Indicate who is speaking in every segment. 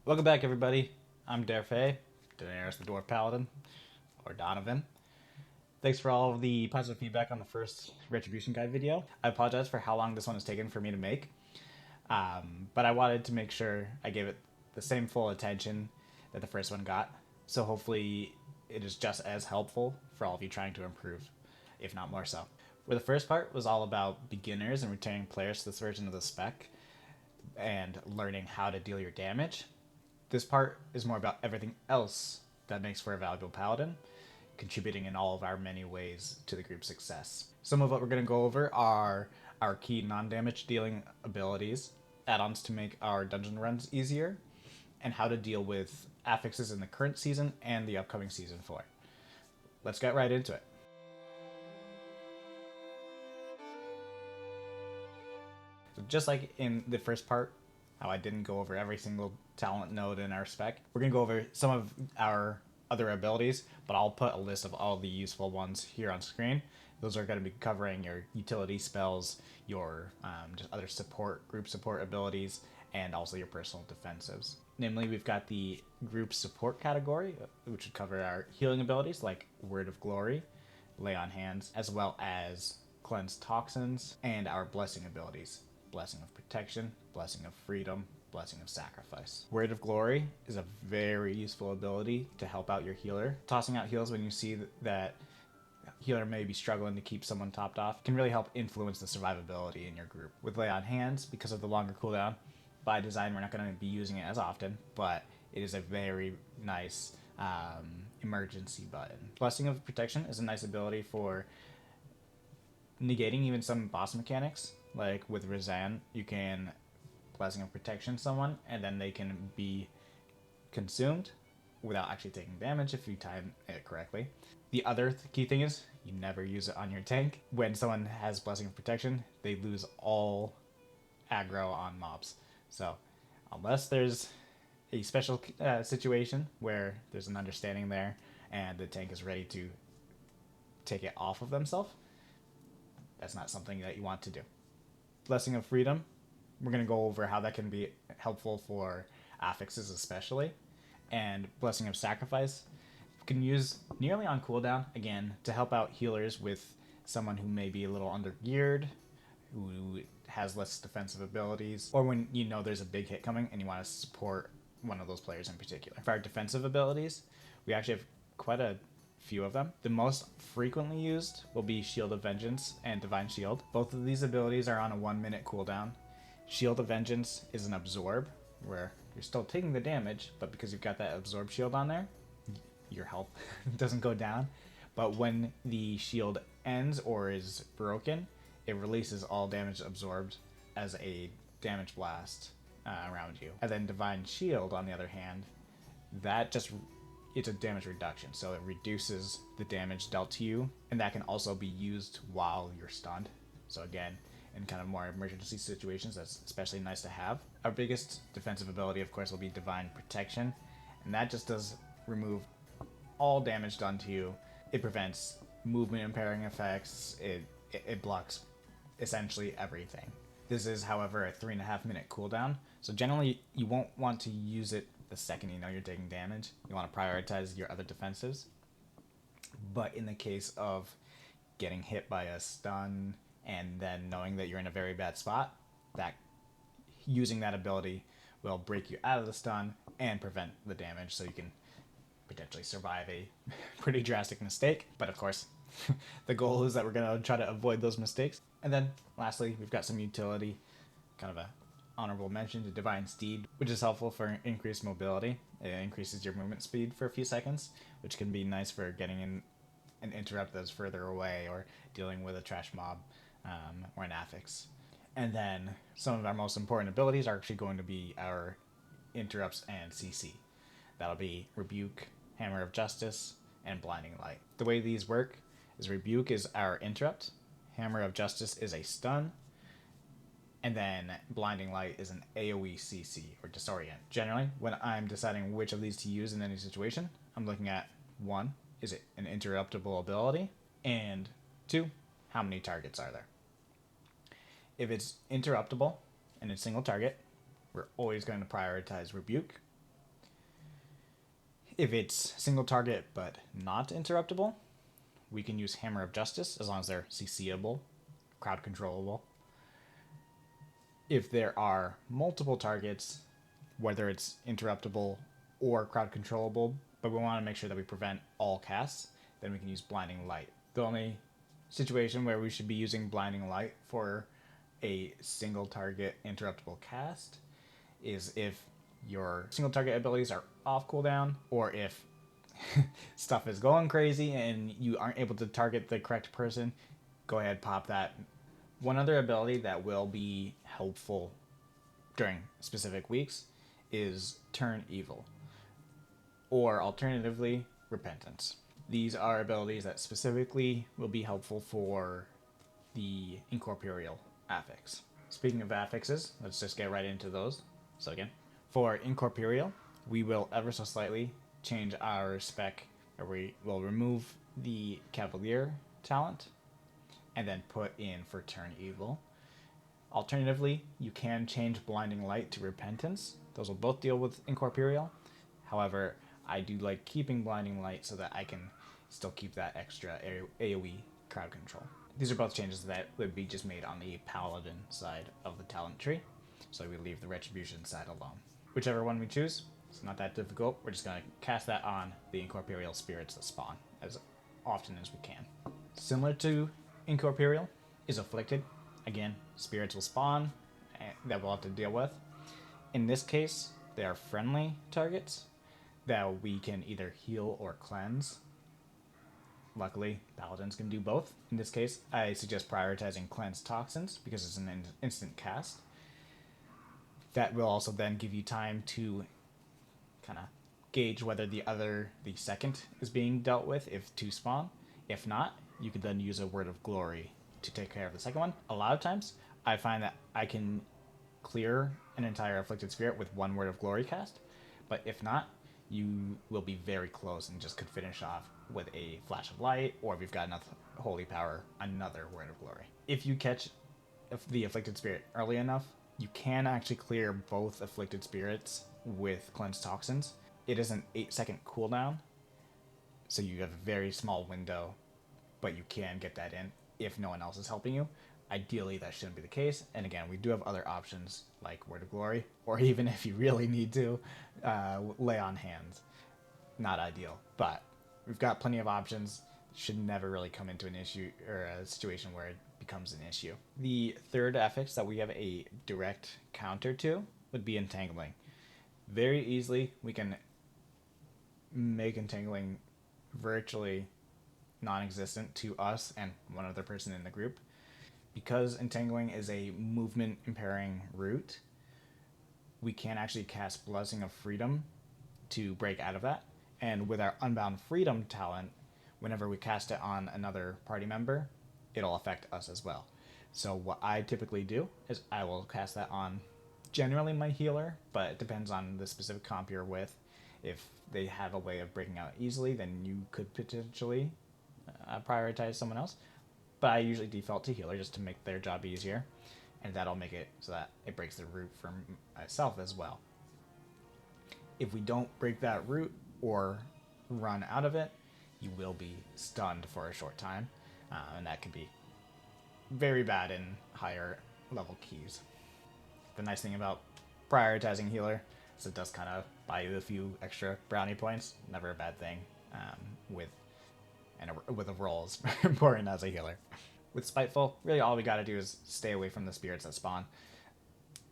Speaker 1: Welcome back, everybody. I'm Daenerys the Dwarf Paladin, or Donovan. Thanks for all of the positive feedback on the first Retribution guide video. I apologize for how long this one has taken for me to make, but I wanted to make sure I gave it the same full attention that the first one got, so hopefully it is just as helpful for all of you trying to improve, if not more so. Where the first part was all about beginners and returning players to this version of the spec and learning how to deal your damage. This part is more about everything else that makes for a valuable paladin, contributing in all of our many ways to the group's success. Some of what we're going to go over are our key non-damage dealing abilities, add-ons to make our dungeon runs easier, and how to deal with affixes in the current season and the upcoming season 4. Let's get right into it. So just like in the first part, how I didn't go over every single talent node in our spec, we're going to go over some of our other abilities, but I'll put a list of all the useful ones here on screen. Those are going to be covering your utility spells, your just other group support abilities, and also your personal defensives. Namely, we've got the group support category, which would cover our healing abilities like Word of Glory, Lay on Hands, as well as Cleanse Toxins, and our blessing abilities. Blessing of Protection, Blessing of Freedom, Blessing of Sacrifice. Word of Glory is a very useful ability to help out your healer. Tossing out heals when you see that healer may be struggling to keep someone topped off can really help influence the survivability in your group. With Lay on Hands, because of the longer cooldown, by design we're not going to be using it as often, but it is a very nice emergency button. Blessing of Protection is a nice ability for negating even some boss mechanics. Like with Razan, you can Blessing of Protection someone, and then they can be consumed without actually taking damage if you time it correctly. The other key thing is you never use it on your tank. When someone has Blessing of Protection, they lose all aggro on mobs. So unless there's a special situation where there's an understanding there and the tank is ready to take it off of themselves, that's not something that you want to do. Blessing of Freedom, we're going to go over how that can be helpful for affixes especially. And Blessing of Sacrifice can use nearly on cooldown, again, to help out healers with someone who may be a little under-geared, who has less defensive abilities, or when you know there's a big hit coming and you want to support one of those players in particular. For our defensive abilities, we actually have quite a few of them. The most frequently used will be Shield of Vengeance and Divine Shield. Both of these abilities are on a 1-minute cooldown. Shield of Vengeance is an absorb, where you're still taking the damage, but because you've got that absorb shield on there, your health doesn't go down. But when the shield ends or is broken, it releases all damage absorbed as a damage blast around you. And then Divine Shield, on the other hand, it's a damage reduction, so it reduces the damage dealt to you, and that can also be used while you're stunned. So again, in kind of more emergency situations, that's especially nice to have. Our biggest defensive ability, of course, will be Divine Protection, and that just does remove all damage done to you. It prevents movement impairing effects. It blocks essentially everything. This is, however, a 3.5-minute cooldown, so generally you won't want to use it the second you know you're taking damage. You want to prioritize your other defensives. But in the case of getting hit by a stun and then knowing that you're in a very bad spot, that using that ability will break you out of the stun and prevent the damage, so you can potentially survive a pretty drastic mistake. But of course, the goal is that we're going to try to avoid those mistakes. And then lastly, we've got some utility, kind of a honorable mention to Divine Steed, which is helpful for increased mobility. It increases your movement speed for a few seconds, which can be nice for getting in an interrupt that's further away or dealing with a trash mob or an affix. And then some of our most important abilities are actually going to be our interrupts and CC. That'll be Rebuke, Hammer of Justice, and Blinding Light. The way these work is Rebuke is our interrupt, Hammer of Justice is a stun, and then Blinding Light is an AoE CC, or Disorient. Generally, when I'm deciding which of these to use in any situation, I'm looking at 1, is it an interruptible ability? And 2, how many targets are there? If it's interruptible and it's single target, we're always going to prioritize Rebuke. If it's single target but not interruptible, we can use Hammer of Justice as long as they're CCable, crowd controllable. If there are multiple targets, whether it's interruptible or crowd controllable, but we want to make sure that we prevent all casts, then we can use Blinding Light. The only situation where we should be using Blinding Light for a single target interruptible cast is if your single target abilities are off cooldown, or if stuff is going crazy and you aren't able to target the correct person. Go ahead, pop that. One other ability that will be helpful during specific weeks is Turn Evil, or alternatively, Repentance. These are abilities that specifically will be helpful for the incorporeal affix. Speaking of affixes, let's just get right into those. So again, for incorporeal, we will ever so slightly change our spec, where we will remove the Cavalier talent and then put in for Turn Evil. Alternatively, you can change Blinding Light to Repentance. Those will both deal with incorporeal. However, I do like keeping Blinding Light so that I can still keep that extra AoE crowd control. These are both changes that would be just made on the Paladin side of the talent tree, so we leave the Retribution side alone. Whichever one we choose, it's not that difficult. We're just going to cast that on the incorporeal spirits that spawn as often as we can. Similar to incorporeal is Afflicted. Again, spirits will spawn that we'll have to deal with. In this case, they are friendly targets that we can either heal or cleanse. Luckily, Paladins can do both. In this case, I suggest prioritizing Cleanse Toxins because it's an instant cast. That will also then give you time to kind of gauge whether the second is being dealt with if two spawn. If not, you could then use a Word of Glory to take care of the second one. A lot of times, I find that I can clear an entire Afflicted Spirit with one Word of Glory cast, but if not, you will be very close and just could finish off with a Flash of Light, or if you've got enough Holy Power, another Word of Glory. If you catch the Afflicted Spirit early enough, you can actually clear both Afflicted Spirits with Cleanse Toxins. It is an 8-second cooldown, so you have a very small window, but you can get that in if no one else is helping you. Ideally, that shouldn't be the case. And again, we do have other options like Word of Glory, or even if you really need to, Lay on Hands. Not ideal, but we've got plenty of options. Should never really come into an issue or a situation where it becomes an issue. The third affix that we have a direct counter to would be Entangling. Very easily, we can make Entangling virtually non-existent to us and one other person in the group. Because Entangling is a movement impairing root, we can actually cast Blessing of Freedom to break out of that. And with our Unbound Freedom talent, whenever we cast it on another party member, it'll affect us as well. So what I typically do is I will cast that on generally my healer, but it depends on the specific comp you're with. If they have a way of breaking out easily, then you could potentially prioritize someone else. But I usually default to healer just to make their job easier, and that'll make it so that it breaks the root for myself as well. If we don't break that root or run out of it, you will be stunned for a short time, and that can be very bad in higher level keys. The nice thing about prioritizing healer is it does kind of buy you a few extra brownie points. Never a bad thing with a role as important as a healer. With Spiteful, really all we gotta do is stay away from the spirits that spawn.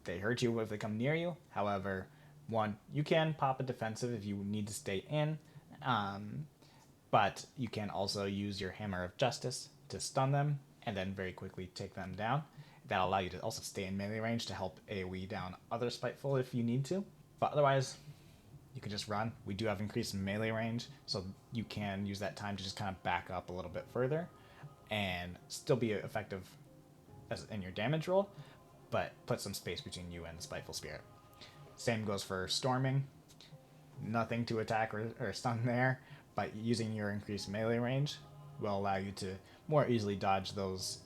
Speaker 1: They hurt you if they come near you. However, one, you can pop a defensive if you need to stay in, but you can also use your Hammer of Justice to stun them and then very quickly take them down. That'll allow you to also stay in melee range to help AoE down other Spiteful if you need to. But otherwise, you can just run. We do have increased melee range, so you can use that time to just kind of back up a little bit further and still be effective in your damage roll, but put some space between you and the Spiteful Spirit. Same goes for Storming. Nothing to attack or stun there, but using your increased melee range will allow you to more easily dodge those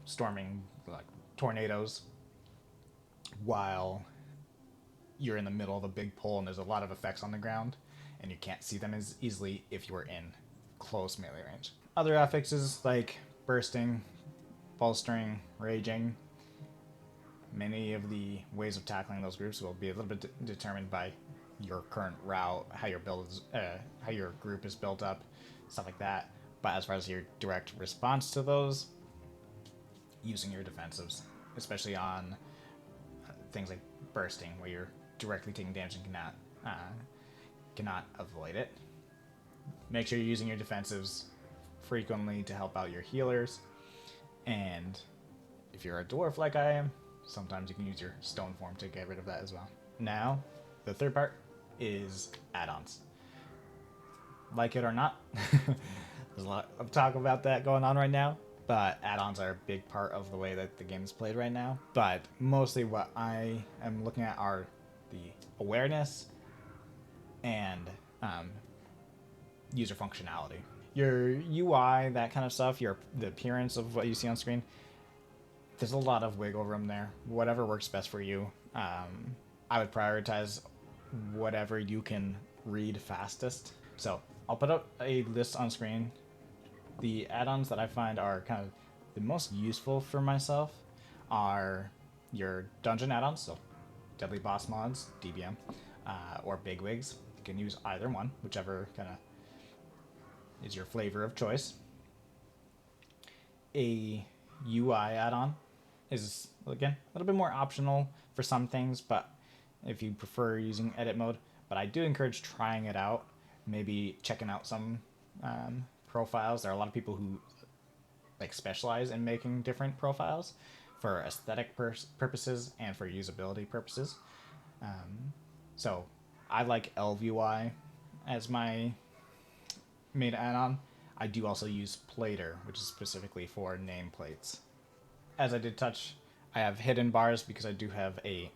Speaker 1: storming like tornadoes while you're in the middle of a big pole and there's a lot of effects on the ground, and you can't see them as easily if you were in close melee range. Other affixes like bursting, bolstering, raging. Many of the ways of tackling those groups will be a little bit determined by your current route, how your build is, how your group is built up, stuff like that. But as far as your direct response to those, using your defensives, especially on things like bursting, where you're directly taking damage and cannot avoid it. Make sure you're using your defensives frequently to help out your healers, and if you're a dwarf like I am, sometimes you can use your stone form to get rid of that as well. Now, the third part is add-ons. Like it or not, there's a lot of talk about that going on right now, but add-ons are a big part of the way that the game is played right now. But mostly what I am looking at are the awareness and user functionality. Your UI, that kind of stuff, the appearance of what you see on screen, there's a lot of wiggle room there. Whatever works best for you. I would prioritize whatever you can read fastest. So I'll put up a list on screen. The add-ons that I find are kind of the most useful for myself are your dungeon add-ons, so Deadly Boss mods, DBM, or Bigwigs. You can use either one, whichever kind of is your flavor of choice. A UI add-on is, again, a little bit more optional for some things, but if you prefer using edit mode, but I do encourage trying it out, maybe checking out some profiles. There are a lot of people who specialize in making different profiles for aesthetic purposes and for usability purposes. So I like ElvUI as my main add-on. I do also use Plater, which is specifically for nameplates. As I did touch, I have hidden bars because I do have a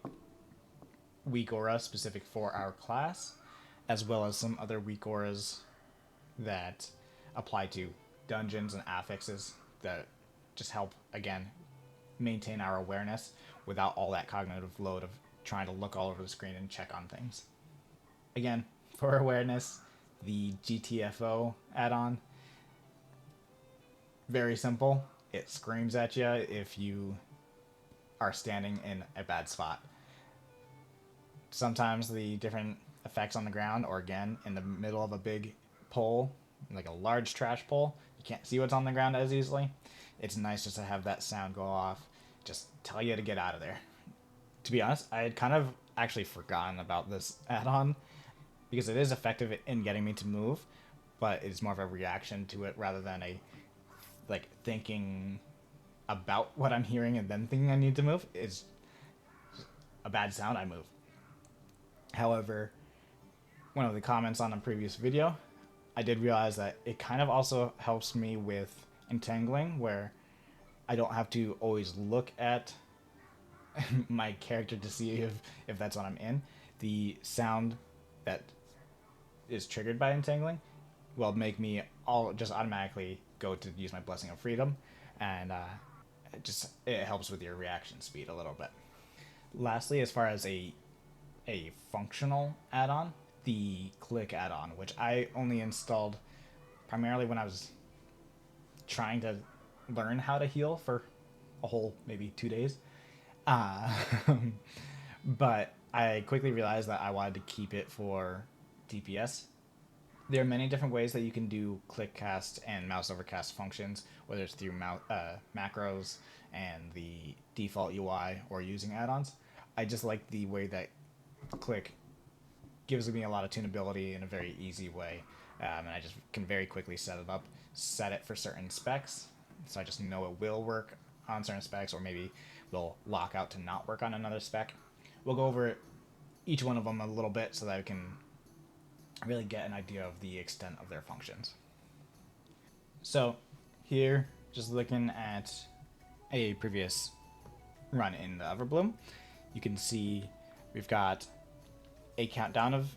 Speaker 1: WeakAura specific for our class, as well as some other WeakAuras that apply to dungeons and affixes that just help, again, maintain our awareness without all that cognitive load of trying to look all over the screen and check on things. Again, for awareness, the GTFO add-on, very simple. It screams at you if you are standing in a bad spot. Sometimes the different effects on the ground, or again, in the middle of a big pole, like a large trash pole, you can't see what's on the ground as easily. It's nice just to have that sound go off, just tell you to get out of there. To be honest, I had kind of actually forgotten about this add-on, because it is effective in getting me to move, but it's more of a reaction to it rather than a thinking about what I'm hearing and then thinking I need to move. Is a bad sound, I move. However, one of the comments on a previous video, I did realize that it kind of also helps me with entangling, where I don't have to always look at my character to see if that's what I'm in. The sound that is triggered by entangling will make me just automatically go to use my Blessing of Freedom, and it helps with your reaction speed a little bit. Lastly, as far as a functional add-on, the Click add-on, which I only installed primarily when I was trying to learn how to heal for a whole maybe 2 days. But I quickly realized that I wanted to keep it for DPS. There are many different ways that you can do click cast and mouse over cast functions, whether it's through macros and the default UI or using add-ons. I just like the way that click gives me a lot of tunability in a very easy way, and I just can very quickly set it up, set it for certain specs, so I just know it will work on certain specs, or maybe will lock out to not work on another spec. We'll go over each one of them a little bit so that I can really get an idea of the extent of their functions. So here, just looking at a previous run in the Everbloom, you can see we've got a countdown of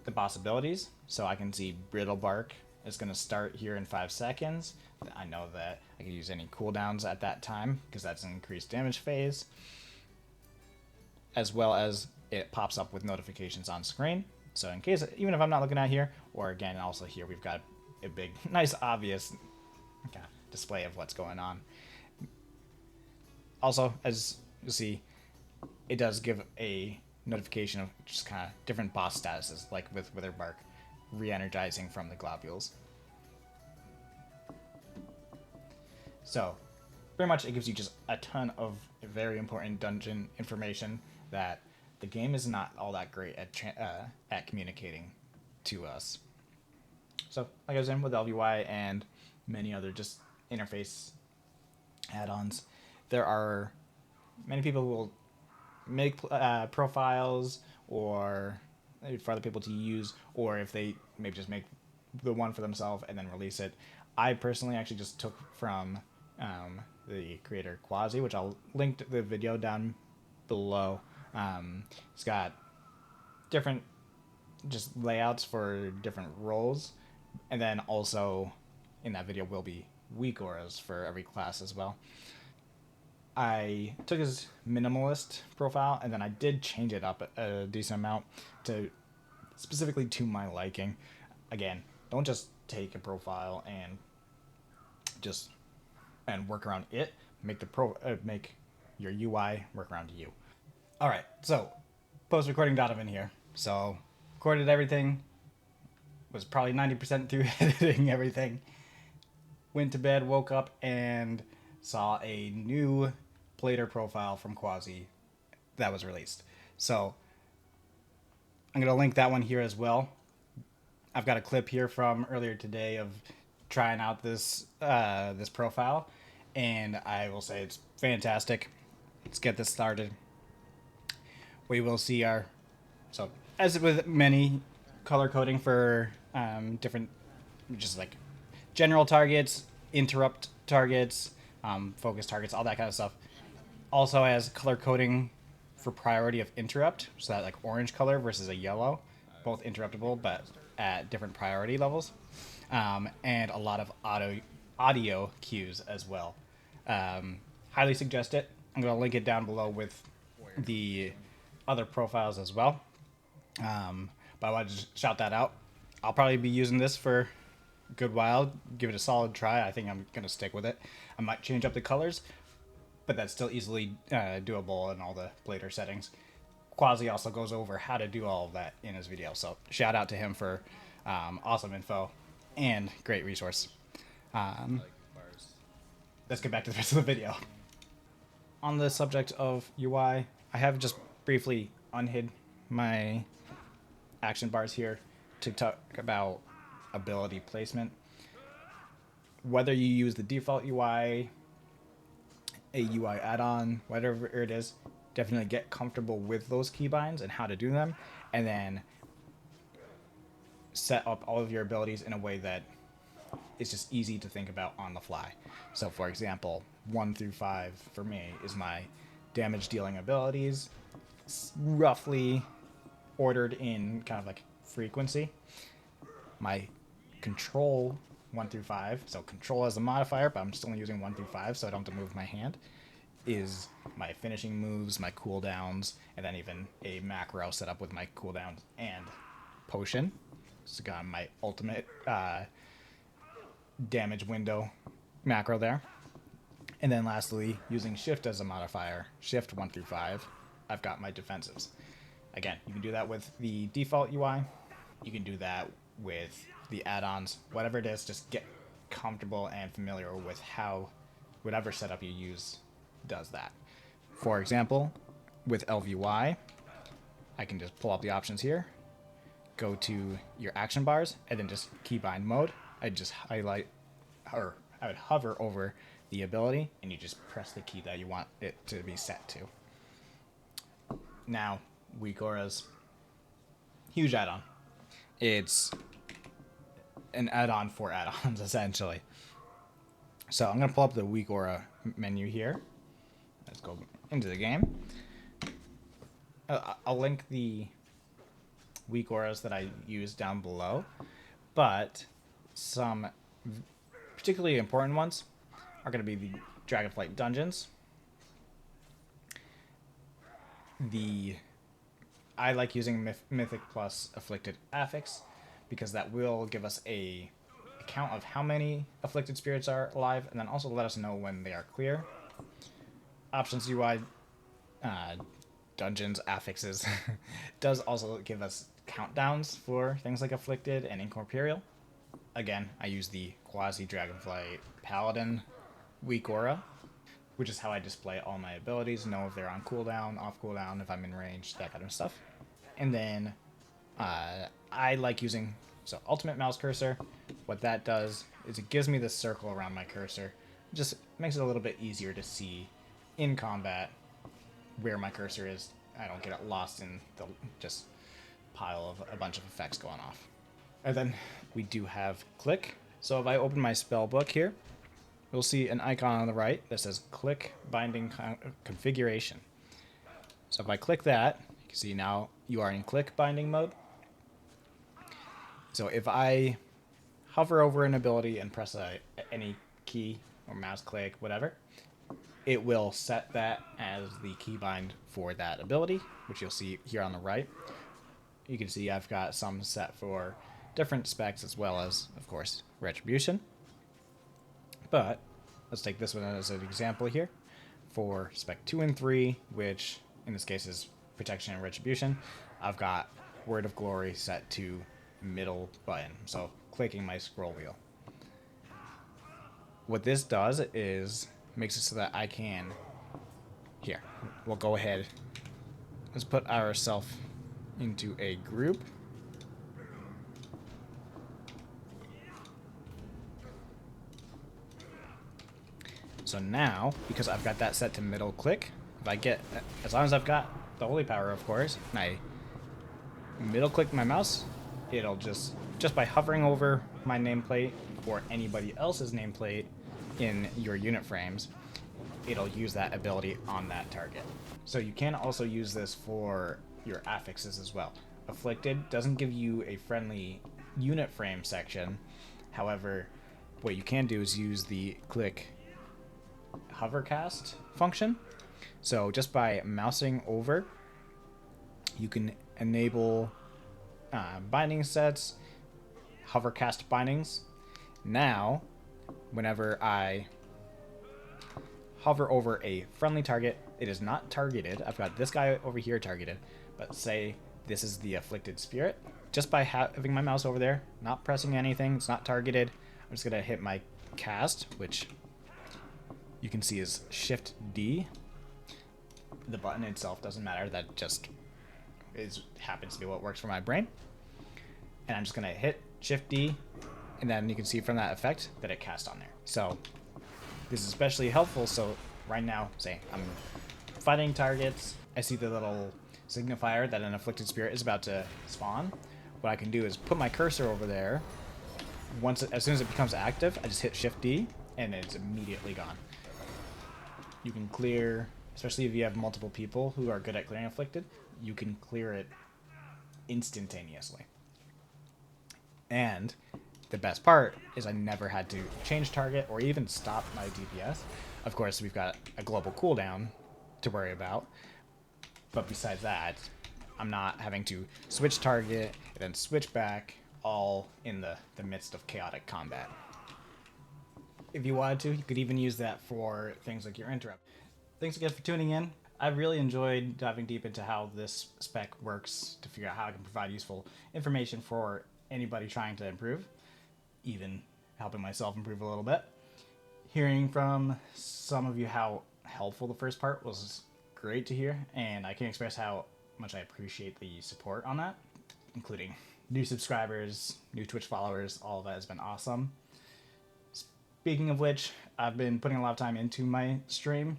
Speaker 1: the boss abilities. So I can see Brittle Bark is going to start here in 5 seconds. I know that I can use any cooldowns at that time because that's an increased damage phase, as well as it pops up with notifications on screen. So in case, even if I'm not looking at here, or again, also here, we've got a big, nice, obvious kind of display of what's going on. Also, as you see, it does give a notification of just kind of different boss statuses, like with Witherbark re-energizing from the globules. So, pretty much it gives you just a ton of very important dungeon information that the game is not all that great at communicating to us. So, like I was saying, with LVY and many other just interface add-ons, there are many people who will make profiles or for other people to use, or if they maybe just make the one for themselves and then release it. I personally actually just took from the creator Quasi, which I'll link to the video down below. It's got different just layouts for different roles, and then also in that video will be WeakAuras for every class as well. I took his minimalist profile, and then I did change it up a decent amount to specifically to my liking. Again, don't just take a profile and just work around it. Make the make your UI work around you. All right, so post-recording Donovan here. So recorded everything. Was probably 90% through editing everything. Went to bed, woke up, and saw a new Plater profile from Quasi that was released. So I'm going to link that one here as well. I've got a clip here from earlier today of trying out this this profile, and I will say it's fantastic. Let's get this started. We will see our, so as with many color coding for different, just like general targets, interrupt targets, focus targets, all that kind of stuff. Also has color coding for priority of interrupt, so that like orange color versus a yellow, both interruptible but at different priority levels, and a lot of audio cues as well. Highly suggest it. I'm going to link it down below with the other profiles as well. But I wanted to just shout that out. I'll probably be using this for a good while. Give it a solid try. I think I'm going to stick with it. I might change up the colors, but that's still easily doable in all the Plater settings. Quasi also goes over how to do all of that in his video, so shout out to him for awesome info and great resource. Let's get back to the rest of the video. On the subject of UI, I have just briefly unhid my action bars here to talk about ability placement. Whether you use the default UI, a UI add-on, whatever it is, definitely get comfortable with those keybinds and how to do them, and then set up all of your abilities in a way that it's just easy to think about on the fly. So for example, 1 through 5 for me is my damage dealing abilities, roughly ordered in kind of like frequency. My control 1 through 5, so control as a modifier, but I'm still using 1 through 5, so I don't have to move my hand, is my finishing moves, my cooldowns, and then even a macro set up with my cooldowns and potion. So got my ultimate damage window macro there. And then lastly, using shift as a modifier, shift 1 through 5, I've got my defensives. Again, you can do that with the default UI. You can do that with the add-ons, whatever it is, just get comfortable and familiar with how whatever setup you use does that. For example, with LVY, I can just pull up the options here, go to your action bars, and then just keybind mode. I just highlight, or I would hover over the ability, and you just press the key that you want it to be set to. Now, WeakAuras, huge add-on. It's an add-on for add-ons, essentially. So I'm going to pull up the WeakAura menu here. Let's go into the game. I'll link the WeakAuras that I use down below, but some particularly important ones are going to be the Dragonflight Dungeons, the I like using Mythic plus Afflicted Affix because that will give us a count of how many afflicted spirits are alive, and then also let us know when they are clear. Options UI, dungeons, affixes, does also give us countdowns for things like afflicted and incorporeal. Again, I use the Quasi Dragonflight Paladin WeakAuras, which is how I display all my abilities, know if they're on cooldown, off cooldown, if I'm in range, that kind of stuff. And then I like using Ultimate Mouse Cursor. What that does is it gives me this circle around my cursor. It just makes it a little bit easier to see in combat where my cursor is. I don't get it lost in the just pile of a bunch of effects going off. And then we do have click. So if I open my spell book here, you'll see an icon on the right that says click binding configuration. So if I click that, you can see now you are in click binding mode. So if I hover over an ability and press any key or mouse click, whatever, it will set that as the keybind for that ability, which you'll see here on the right. You can see I've got some set for different specs as well as, of course, Retribution. But let's take this one as an example here. For spec 2 and 3, which in this case is Protection and Retribution, I've got Word of Glory set to middle button, so clicking my scroll wheel. What this does is makes it so that I can, here, we'll go ahead, let's put ourselves into a group. So now, because I've got that set to middle click, if I get, as long as I've got the holy power, of course, and I middle click my mouse, it'll just by hovering over my nameplate or anybody else's nameplate in your unit frames, it'll use that ability on that target. So you can also use this for your affixes as well. Afflicted doesn't give you a friendly unit frame section. However, what you can do is use the click hovercast function. So just by mousing over, you can enable binding sets, hovercast bindings. Now, whenever I hover over a friendly target, it is not targeted. I've got this guy over here targeted, but say this is the afflicted spirit. Just by having my mouse over there, not pressing anything, it's not targeted, I'm just gonna hit my cast, which you can see is Shift D. The button itself doesn't matter, that just happens to be what works for my brain. And I'm just gonna hit Shift D, and then you can see from that effect that it cast on there. So this is especially helpful. So right now, say I'm fighting targets, I see the little signifier that an afflicted spirit is about to spawn. What I can do is put my cursor over there. As soon as it becomes active, I just hit Shift D, and it's immediately gone. You can clear, especially if you have multiple people who are good at clearing afflicted, you can clear it instantaneously. And the best part is I never had to change target or even stop my DPS. Of course, we've got a global cooldown to worry about, but besides that, I'm not having to switch target and then switch back, all in the midst of chaotic combat. If you wanted to, you could even use that for things like your interrupt. Thanks again for tuning in. I really enjoyed diving deep into how this spec works to figure out how I can provide useful information for anybody trying to improve, even helping myself improve a little bit. Hearing from some of you how helpful the first part was great to hear, and I can express how much I appreciate the support on that, including new subscribers, new Twitch followers. All of that has been awesome. Speaking of which, I've been putting a lot of time into my stream,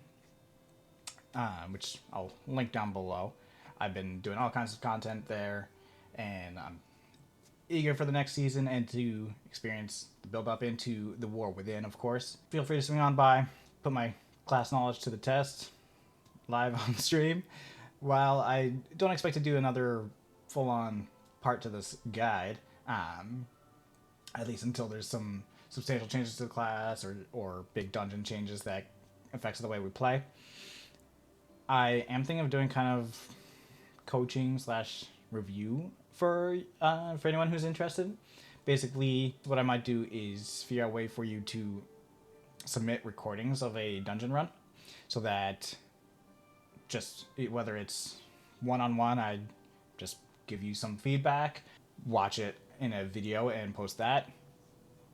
Speaker 1: which I'll link down below. I've been doing all kinds of content there, and I'm eager for the next season and to experience the build up into the war within, of course. Feel free to swing on by, put my class knowledge to the test live on stream. While I don't expect to do another full-on part to this guide, at least until there's some substantial changes to the class or big dungeon changes that affects the way we play, I am thinking of doing kind of coaching slash review for anyone who's interested. Basically, what I might do is figure out a way for you to submit recordings of a dungeon run, so that just whether it's one-on-one, I just give you some feedback, watch it in a video and post that,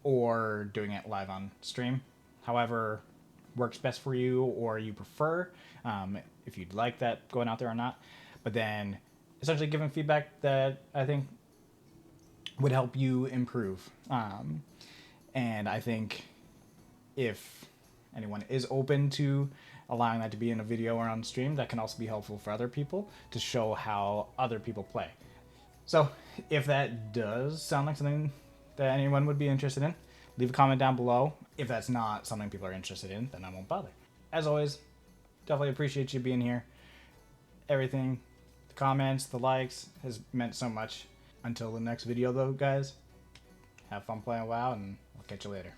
Speaker 1: or doing it live on stream. However works best for you or you prefer, if you'd like that going out there or not. But then essentially giving feedback that I think would help you improve. And I think if anyone is open to allowing that to be in a video or on stream, that can also be helpful for other people to show how other people play. So if that does sound like something that anyone would be interested in, leave a comment down below. If that's not something people are interested in, then I won't bother. As always, definitely appreciate you being here. Everything, the comments, the likes, has meant so much. Until the next video though, guys, have fun playing WoW, and I'll catch you later.